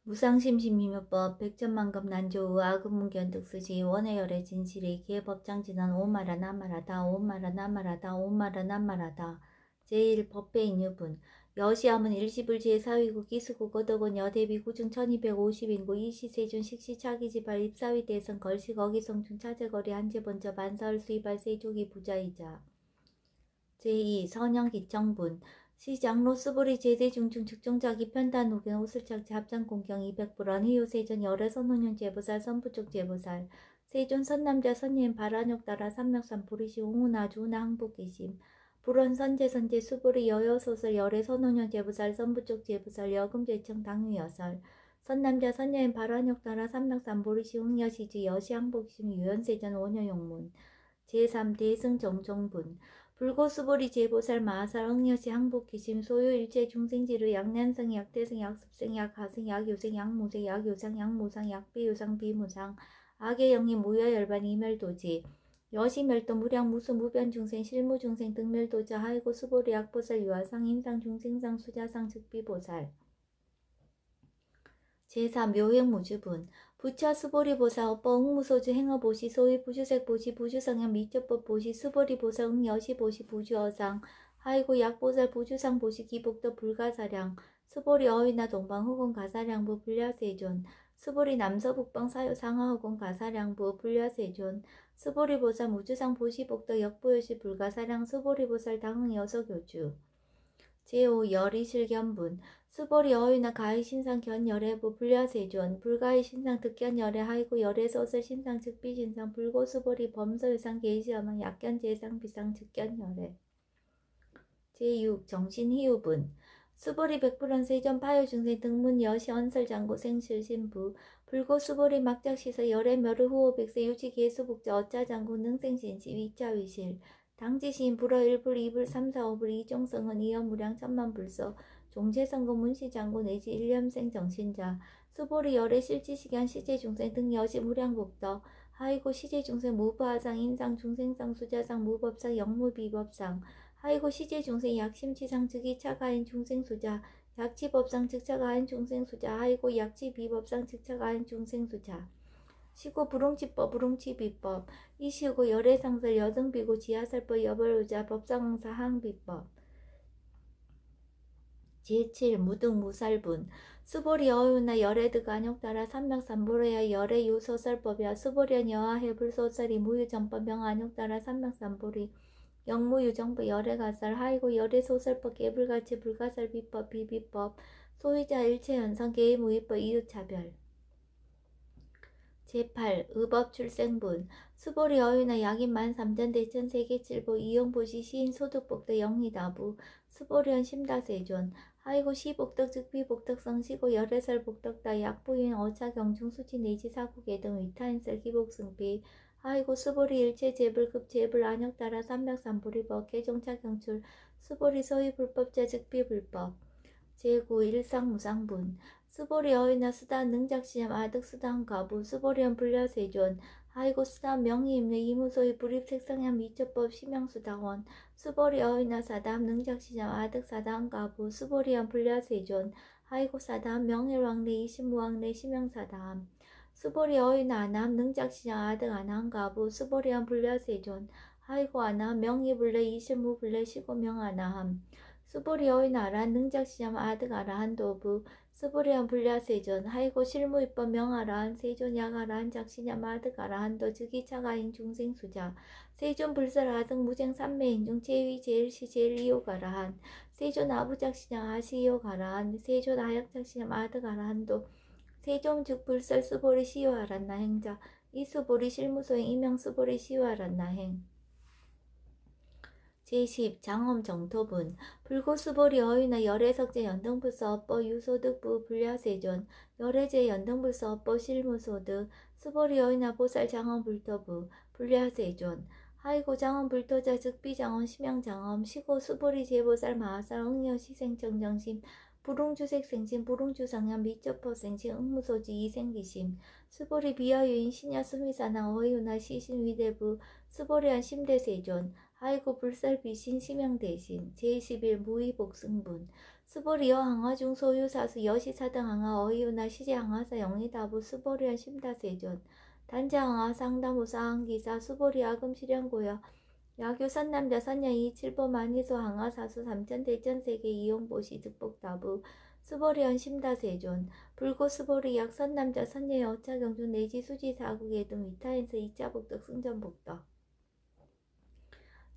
무상심심미묘법 백천만급 난조의 아금문견득수지 원해열의 진실의 기회법장진한 오마라 나마라다 오마라 나마라다 오마라 나마라다 제1법배인유분 여시함은 일시불 제4위국 기수국 거덕원 여대비 구중 1250인구 이시세준 식시차기지발 입사위 대선 걸시 거기성중 차제거리 한제번저 반사을 수입할 세조기 부자이자 제2 선영기청분 시장로 스보리 제대중증 측정자기 편단 후견 오슬착지 합장공경 200불안 희요세전 열애 선호년 제보살 선부쪽 제보살 세존 선남자 선예인 발안욕 따라 삼명산 보리시 옹우나주 우나 항복기심 불원 선제선제 수보리 여여소설 열애 선호년 제보살 선부쪽 제보살 여금제청 당유여설 선남자 선여인 발안욕 따라 삼명산 보리시 웅여시지 여시 항복기심 유연세전 원여용문 제3 대승정종분 불고수보리 제보살 마하살 응여시 항복기심 소요일체 중생지루 약난성 약대성 약습생 약하생 약요생 약무생 약요상 약무상 약비요상 비무상 악의영이 무여열반 이멸도지 여시멸도 무량 무수 무변중생 실무중생 등멸도자 하이고 수보리 약보살 유아상 인상 중생상 수자상 즉비보살 제3 묘행무주분 부처 수보리보사 업보 응무소주 행어보시 소위 부주색보시 부주성형 미처법보시 수보리보사 응여시보시 부주어상 하이고 약보살 부주상보시 기복도 불가사량 수보리 어휘나 동방후공 가사량부 불야세존 수보리 남서북방 사유 상하후공 가사량부 불야세존 수보리보살 무주상 보시복도 역보요시 불가사량 수보리보살 당응 여서교주 제5 열이실견분 수보리 어휘나 가히 신상 견열애부 불야세존 불가히 신상 득견열애 하이고 열애 소설 신상 즉비 신상 불고 수보리 범서유상 계시어망 약견 제상 비상 즉견열애 제6 정신희우분 수보리 백불원 세존 파요중생 등문 여시 언설장고 생실신부 불고 수보리 막작시서 열애 멸의 후호 백세 유지 계수복자 어짜장고 능생신시 위자위실 당지시인 불어 1불 2불 3 4 5불 이종성은 이연무량 천만불서 종체선거 문시장고 내지 일념생 정신자 수보리 열애 실지시간 시제중생 등 여시 무량복덕 하이고 시제중생 무부하상 인상 중생상 수자상 무법상 영무비법상 하이고 시제중생 약심치상 즉이차가인 중생수자 약치법상 즉차가인 중생수자 하이고 약치비법상 즉차가인 중생수자 시고 불응치법 불응치비법 이시고 열애상설 여등비고 지하설법 여벌우자 법상응사 항비법 제7 무등무살분 수보리 어유나 열애드 간욕따라 삼명삼보레야 열애 유소설법이야 수보리연 여하해 불소설이 무유정법 명안욕따라 삼명삼보리 영무유정법 열애가설 하이고 열애소설법 개불가치 불가설 비법 비비법 소유자 일체현상 개의무위법 이유차별 제8 의법출생분 수보리 어유나 약인만 3전 대천 세계칠보 이용보시 시인 소득복도 영리다부 수보리연 심다세존 하이고 시복덕 즉비복덕성 시고 열애설 복덕다 약부인 어차경중 수치 내지 사국의 등 위타인설 기복승비 하이고 수보리 일체 재불급 재불 안역 따라 삼백삼보리법 개종차 경출 수보리 소위 불법자 즉비불법 제9 일상무상분 수보리 어휘나 수단 능작시험 아득 수단 가부 수보리연 불려세존 하이고 수단 명의임내 이무소의 불입색성향 미처법 심형수당원 수보리 어휘나 사담 능작시험 아득 사담 가부 수보리연 불려세존 하이고 사담 명일왕래 이신무왕래 심형사담 수보리 어휘나 아남 능작시험 아득 아남 가부 수보리연 불려세존 하이고 아남 명의불래 이신무불래 시고명아나함 수보리 어휘나 아란 능작시험 아득 아라한도부 수보리연 불야세존 하이고 실무입법 명아라한 세존 약아라한 작시냐 아득 아라한도 즉이차가인 중생수자 세존 불설아득 무쟁 삼매인중 제위 제일시 제일이요가라한 세존 아부작시냐 아시이요가라한 세존 아약작시냐 아득 아라한도 세존 즉 불설 수보리 시요아란나 행자 이수보리 실무소행 이명 수보리 시요아란나 행 제10 장엄정토분 불고수보리 어휘나 열애석제 연등불서 업보 유소득부 불야세존 열애제 연등불서 업보 실무소득 수보리 어휘나 보살 장엄불토부 불야세존 하이고 장엄불토자 즉비장엄 심양장엄 시고 수보리 제보살 마하살 응여시생정정심 불웅주색생심 불웅주상현 미처포생심 응무소지 이생기심 수보리 비하유인 신야 수미사나 어휘우나 시신위대부 수보리한 심대세존 하이고 불살 비신 심양 대신 제11 무의복승분 스보리여 항하중 소유사수 여시사등 항하 어이유나 시제 항하사 영리다부 스보리한 심다세존 단자 항하 상담우사 항기사 수보리 아금 실현고여 야교 선남자 선녀이 칠보 만이소 항하사수 삼천 대천세계 이용보시 득복다부 스보리언 심다세존 불고 스보리 약 선남자 선녀의 어차경중 내지 수지 사국의 등 위타인서 이자복덕 승전복덕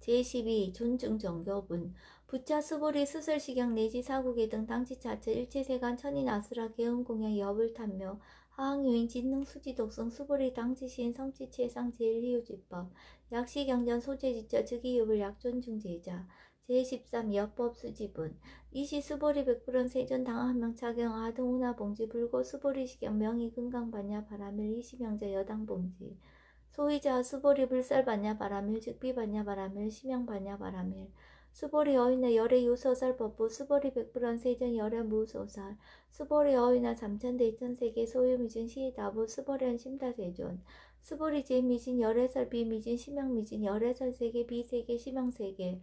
제12 존중정교분 부차 수보리 수설시경 내지 사국의 등 당치차처 일체세간 천인아수라 개음공양 여불탄묘 하항유인 진능수지독성 수보리 당치시인 성치체상 제일희우지법 약시경전 소재지처 즉이유불 약존중제자 제13 여법수지분 이시 수보리 백불원 세존 당한명 차경 아등 운하봉지 불고 수보리 시경 명의 금강반야 바라밀 이시명자 여당봉지 소위자 수보리 불살반야 바라밀 즉비반야 바라밀 심양반야 바라밀 수보리 어휘나 열의 유소설법부 수보리 백불원 세전 열의 무소설 수보리 어휘나 삼천대천세계 소유미진 시다부 수보리한 심다세존 수보리 제미진 열애설 비미진 심양미진 열애설 세계 비세계 심양세계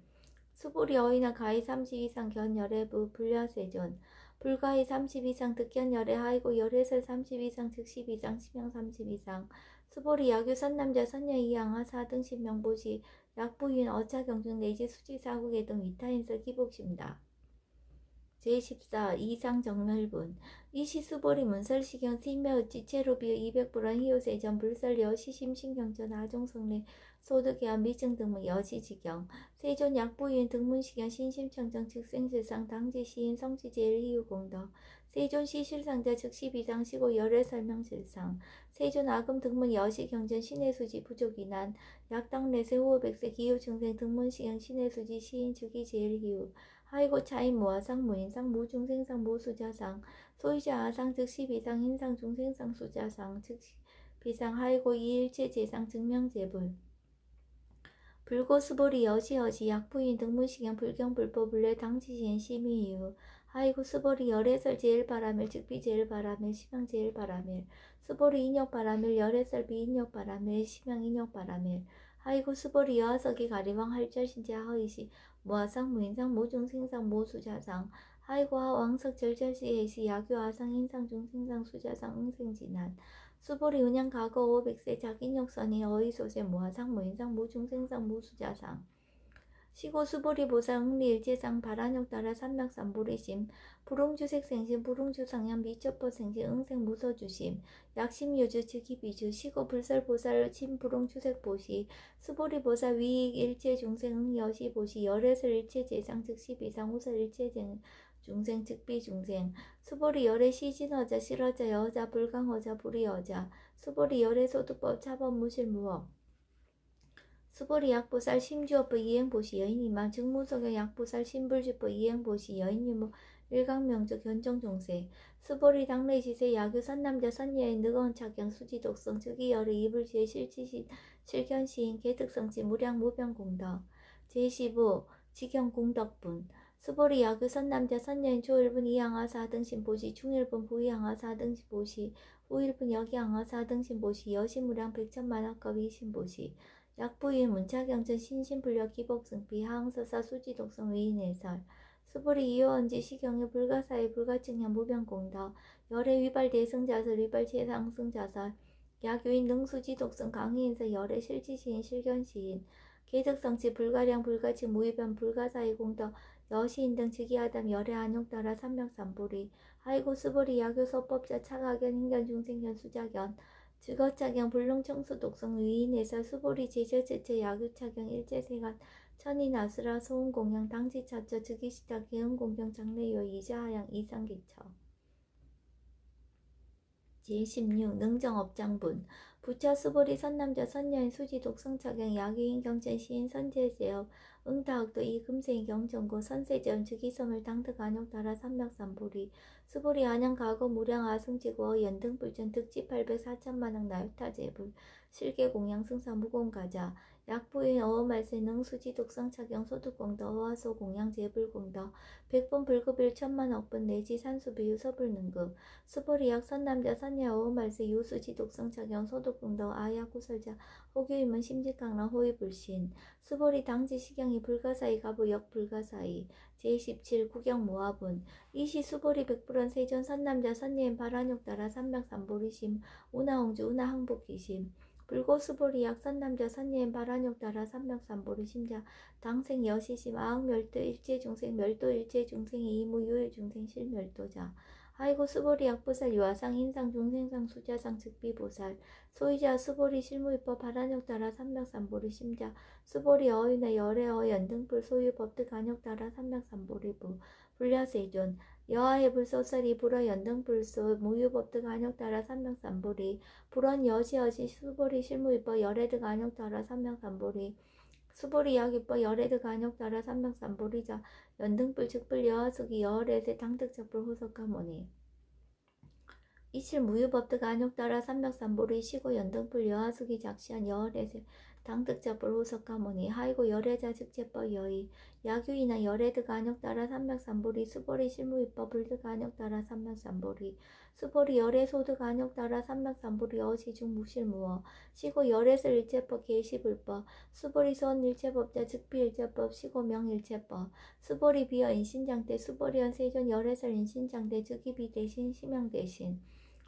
수보리 어휘나 가히 30 이상 견열애부 불려세존 불가히 30 이상 득견열애 하이고 열애설 30 이상 즉십 이상 심양 30 이상 수보리 야규 선남자 선녀 이양하 사등 신명보시 약부인 어차경중 내지 수지사국의 등 위타인서 기복심다. 제14 이상정멸분 이시수보리 문설시경 신매어찌 체로비어 200불원 희요세전 불설 여시심신경전 아종성례 소득계한 미증 등문 여시지경 세존 약부인 등문시경 신심청정 즉생실상 당지시인 성지제일 희유공덕 세존 시실상자 즉시비상 시고 열애설명실상 세존 아금 등문 여시경전 신의수지 부족이난 약당내세 호흡백세 기후증생 등문시경 신의수지 시인 즉이제일희유 하이고 차인 무아상 무인상 무중생상 무수자상 소유자 아상 즉시 비상 인상 중생상 수자상 즉시 비상 하이고 이일체 제상 증명제불 불고 수보리 여시여시 약부인 등문시경 불경불법 불례 당지시인 심의이유 하이고 수보리 열애설 제일바라밀 즉비 제일바라밀 심양 제일바라밀 수보리 인역바라밀 열애설 비인역바라밀 심양 인역바라밀 하이고 수보리 여하석이 가리왕 할절신제 하의시 무아상 무인상 무중생상 무수자상 하이고 하왕석 절절시해시 야교 아상 인상 중생상 수자상 응생진한 수보리 운양 과거 500세 작인역선이 어이소세 무아상 무인상 무중생상 무수자상 시고 수보리 보사 응리일제상 발한역 따라 삼맥삼보리심 불홍주색생심 불홍주상양 미첩보생심 응생 무서주심 약심유주 즉기비주 시고 불설보살 침불홍주색보시 수보리보사 위익 일체중생 응여시보시 열애설 일체제상 즉시비상 우설 일체중생 즉비중생 수보리 열애 시진어자 실어자 여자 불강어자 불이어자 수보리 열애 소득법 차법 무실무업 수보리 약보살 심주업부 이행보시 여인이만 증무석의 약보살 심불주법 이행보시 여인유무 일강명적 현정종세 수보리 당래시세 야규 선남자 선녀의 느거운 착경 수지독성 즉이열의 이불지의 실지신 실견시인 개특성지 무량 무병공덕 제15 직경공덕분 수보리 야규 선남자 선녀인 초일분 이양하 사등신보시 중일분 부이양하 사등신보시 후일분 여기양하 사등신보시 여신무량 백천만학급 이신보시 약부인 문차경전 신신불력 기복승비 하항서사 수지독성 위인해설 수보리 이호언지 시경의 불가사의 불가증량 무병공덕 열애 위발 대승자설 위발 최상승자설 야교인 능수지독성 강의인서 열애 실지시인 실견시인 개득성치 불가량 불가증 무위변 불가사의 공덕 여시인 등 즉위하담 열애 안욕따라 삼명삼보리 하이고 수보리 야교 서법자 차가견 인견 중생견 수자견 즉어차경 불능청수 독성 위인에서 수보리 제저제처 야규차경 일제세간 천인아수라 소음공양 당지차처 즉위시타 개음공경 장래요 이자하양 이상기처 제16 능정업장분 부차 수보리 선남자 선녀인 수지 독성차경 야규인 경전 시인 선제제업 응다학도 이금세인 경전고 선세제업 즉위섬을 당득 안욕따라 삼맥삼보리 수보리 안양 가거 무량 아승지고 연등불전 득지 800 4천만억 나유타제불 실계공양 승사 무공가자 약부인 어음말세 능수지 독성착용 소득공더 어화소 공양 재불공더 백분 불급일 천만 억분 내지 산수비유 서불능급 수보리약 선남자 선예 어음말세 유수지 독성착용 소득공더 아야구설자 호교임은 심직강랑 호위불신 수보리 당지 식양이 불가사의 가부역 불가사의 제17 구경모합은 이시 수보리 백불원 세전 선남자 선예인 발한욕 따라 삼맥삼보리심 우나홍주 우나항복기심 불고수보리 약선남자 선예인 발한욕 따라 삼맥삼보리 심자 당생 여시심 아흥멸도 일제중생 멸도 일제중생이 이무 유일중생 실멸도자 아이고 수보리 약보살 유아상 인상 중생상 수자상 즉비보살 소이자 수보리 실무입법 발한욕 따라 삼맥삼보리 심자 수보리 어휘나 열애어 연등불 소유 법득 간욕 따라 삼맥삼보리부 불야세존 여하해 불소설이 불어 연등불소 무유법득 간욕 따라 삼맥삼보리 불원 여시여시 수보리 실무입법 열애득 간욕 따라 삼맥삼보리 수보리 약입법 열애득 간욕 따라 삼맥삼보리자 연등불 즉불 여하숙이 여월에세 당득적불 후석가모니 이칠 무유법득 안욕 따라 삼맥삼보리 시고 연등불 여하숙이 작시한 여월에세 당득적불 후석가모니 하이고 열애자 즉제법 여의 야규이나 열애득 안욕 따라 삼맥삼보리 수보리 실무입법 불득 안욕 따라 삼맥삼보리 수보리 열애소득 안욕 따라 삼맥삼보리 어시중 무실무어 시고 열애설 일체법 계시불법 수보리 소원 일체법자 즉비일체법 시고 명일체법 수보리 비어 인신장대 수보리연 세존 열애설 인신장대 즉이비 대신 심양 대신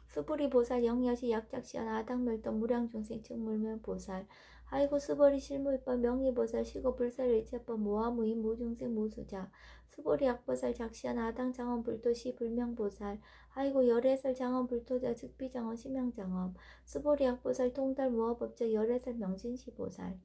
수보리 보살 영여시 약작시한 아당멸동 무량중생 측물면 보살 아이고 수보리 실무입법 명의보살 시고 불살일체법 모하무인 무중생 무수자 수보리 약보살 작시한 아당 장엄 불토시 불명보살 아이고 열애설 장엄 불토자 즉비장엄 심양장엄 수보리 약보살 통달 무화법자 열애설 명진시보살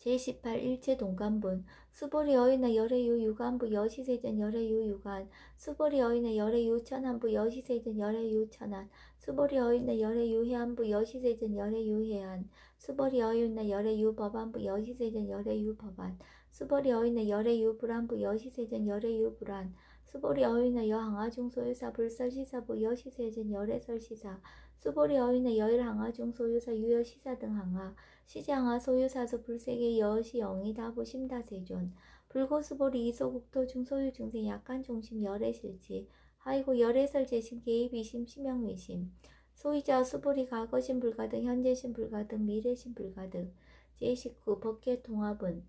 제18 일체 동간분 수보리 어이나 열애유 유간부 여시세전 열애유 유간 수보리 어이나 열애유 천한부 여시세전 열애유 천한 수보리 어이나 열애유 해안부 여시세전 열애유 해안 수보리 어이나 열애유 법안부 여시세전 열애유 법안 수보리 어이나 열애유 불안부 여시세전 열애유 불안 수보리 어이나 여항아중 소유사 불설시사부 여시세전 열애설시사 수보리 어이나 여일항아중 소유사 유여시사 등 항아 시장하 소유사소 불세계 여시 영이 다보 심다세존 불고수보리 이소국토 중소유 중생 약간 중심 열애실지 하이고 열애설 재심 개입이심 심양외심 소이자 수보리 과거심 불가등 현재심 불가등 미래심 불가등 제19 법계 통합은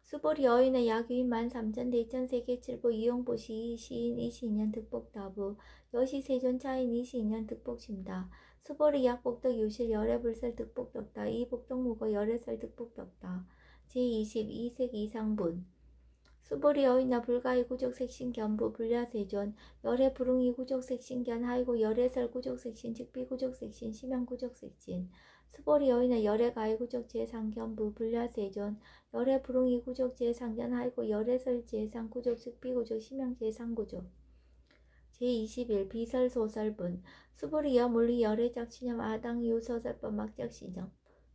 수보리 어인의 야규인 13,000대천세계 칠보 이용보시 시인 22년 득복다부 여시세존 차인 22년 득복심다 수보리 약복덕 유실 열애불설 득복덕다 이복덕무거 열애설 득복덕다 제22색 이상분 수보리 어이나 불가이 구족색신 견부 불야세존 열애 불응이 구족색신 견 하이고 열애설 구족색신 즉비 구족색신 심양 구족색신 수보리 어이나 열애 가이 구족 제상견부 불야세존 열애 불응이 구족 제상견 하이고 열애설 제상 구족 즉비 구족 심양 제상 구족 제21 비설소설분 수보리 여물리 열애작신념 아당 유서설법 막작신념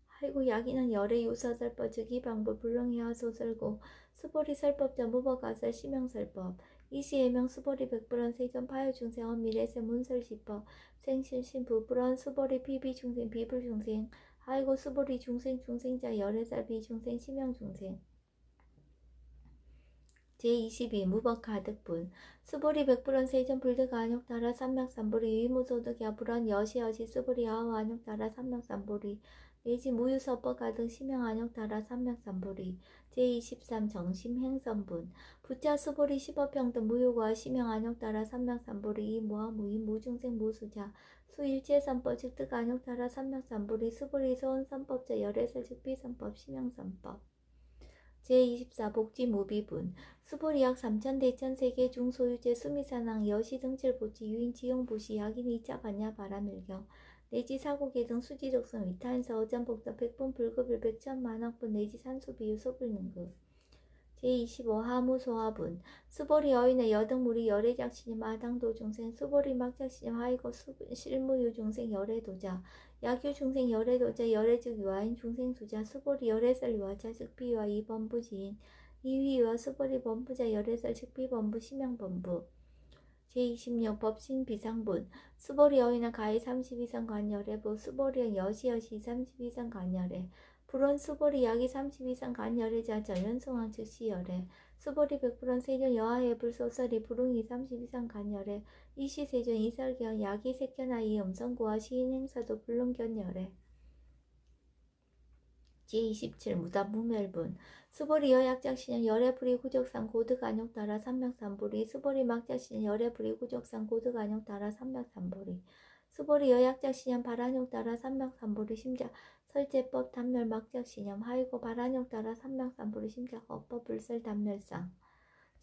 하이고 약이는 열애 유서설법 즉이 방법 불능해와 소설고 수보리 설법자 무법가설 심형설법 이시해명 수보리 백불원 세전 파요중생 미래세 문설시법 생실신부 불원 수보리 비비중생 비불중생 하이고 수보리 중생 중생자 열애살 비중생 심형중생 제22 무법가득분 수보리 백불원 세전 불득 안욕 따라 삼맥삼보리 유의무소득 야불원 여시여시 수보리 아우 안욕 따라 삼맥삼보리 내지 무유서법 가득 심형 안욕 따라 삼맥삼보리 제23 정심행선분 부자 수보리 십업평등 무효과 심형 안욕 따라 삼맥삼보리 이무와 무인 무중생 무수자 수일체선법 즉득 안욕 따라 삼맥삼보리 수보리 소원선법자 열애설 즉비선법 심형선법 제24 복지무비분 수보리약 3,000대천세계 중소유제 수미산항 여시등칠보지 유인지용보시 약인 2차 반야 바람일경 내지 사고계 등 수지적성 위타인서 어전복덕 백분 불급일 백천만억분 내지 산수비유 소불능급 제25 하무소화분 수보리 어인의 여등무리 열애작신임 아당도중생 수보리 막작신임 하이고 실무유중생 열애도자 약유중생 열애도자 열애즉 유아인 중생수자 수보리 열애설 유아자 즉비유아 이범부지인 이휘유아 수보리 범부자 열애설 즉비범부 심양범부 제26 법신 비상분 수보리 어인은 가히 32선 관열애 부 수보리은 여시여시 32선 관열애 불원 수벌이 약이 30 이상 간 열애자 전연성황 즉시 열애 수벌이 100% 세존 여하의 불소설이 불응이 30 이상 간 열애 이시 세존 이설경 약이 색견하이 음성고와 시인 행사도 불능견 열애 제27 무답무멸분 수벌이 여약작신연 열애불이 구적상 고득안욕 따라 삼맥삼불이 수벌이 막작신연 열애불이 구적상 고득안욕 따라 삼맥삼불이 수벌이 여약작신연 발안욕 따라 삼맥삼불이 심작 설제법 단멸 막작신연 하이고 발안욕 따라 삼맥삼불이 심작 어법 불설 단멸상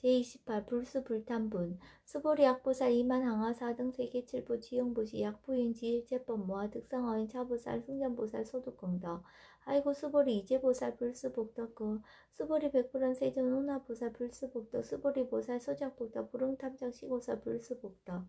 제28 불수불탄분 수보리 약보살 이만항하사 등 세계칠보 지용보시 약부인 지일제법 모아 득성어인 차보살 승전보살 소득공덕 아이고 수보리 이제보살 불수복덕구 수보리 백불원 세존 운하보살 불수복덕 수보리 보살 소작복덕 불응탐정 시고설 불수복덕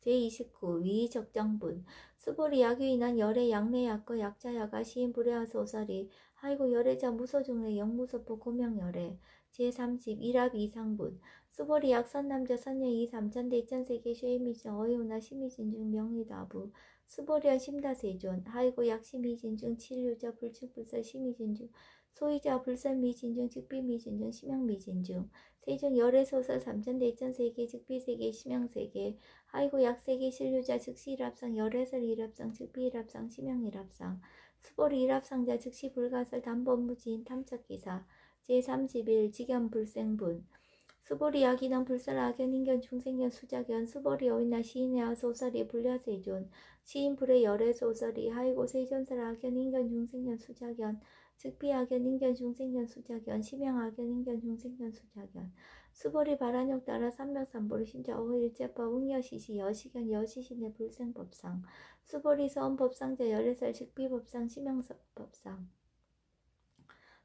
제29 위적정분 수보리 약유인한 열애 약내약거 약자야가 시인 불애하소설이 아이고 열애자 무소중래 영무소포 고명열애 제30 일합 이상분 수보리 약선남자 선녀 이삼천대 이천세계 쉐이미진 어이우나 심의진중 명의다부 수보리한 심다세존 하이고 약심의진중 칠유자 불축불설 심의진중 소이자 불설미진중 즉비미진중 심양미진중 세존 열애소설 삼천대 이천세계 즉비세계 심양세계 하이고 약세계 실유자 즉시일합상 열애설 일합상 즉비일합상 심양일합상 수보리 일합상자 즉시 불가설 담법무지인 탐척기사 제31 직연불생분 수보리 약인왕 불설악연 인견 중생견 수작연 수보리 어인나 시인애와 소설이 불려세존 시인불의 열애소설이 하이고 세존설 악연 인견 중생견 수작연 즉비악연 인견 중생견 수작연 심양악연 인견 중생견 수작연 수보리 발안욕 따라 삼명삼보리 심자 어일제법 응여시시 여시견 여시신의 불생법상 수보리 서원법상자 열애설 즉비법상 심양법상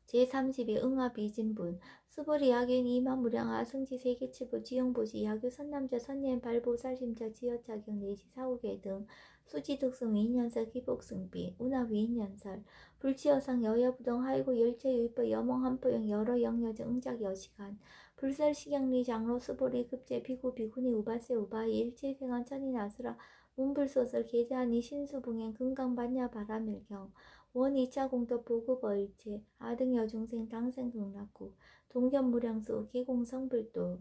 제32 응합이진분 수보리 약인 이마무량아 승지 세계칠보 지용보시 야규 선남자 선예인 발보살심자 지여자경 내시 사후계 등 수지득승 위인연설 기복승비 운하 위인연설 불치여상 여여부동 하이고 열체유입법 여몽한포영 여러 영여정 응작 여시간 불설식양리 장로 수보리 급제 비구 비구니 우바세 우바이 일체생한 천인아수라 문불소설 계자하니 신수붕행 금강반야 바라밀경 원 2차 공덕 보급어일체 아등여중생 당생극락구 동견무량수 기공성불도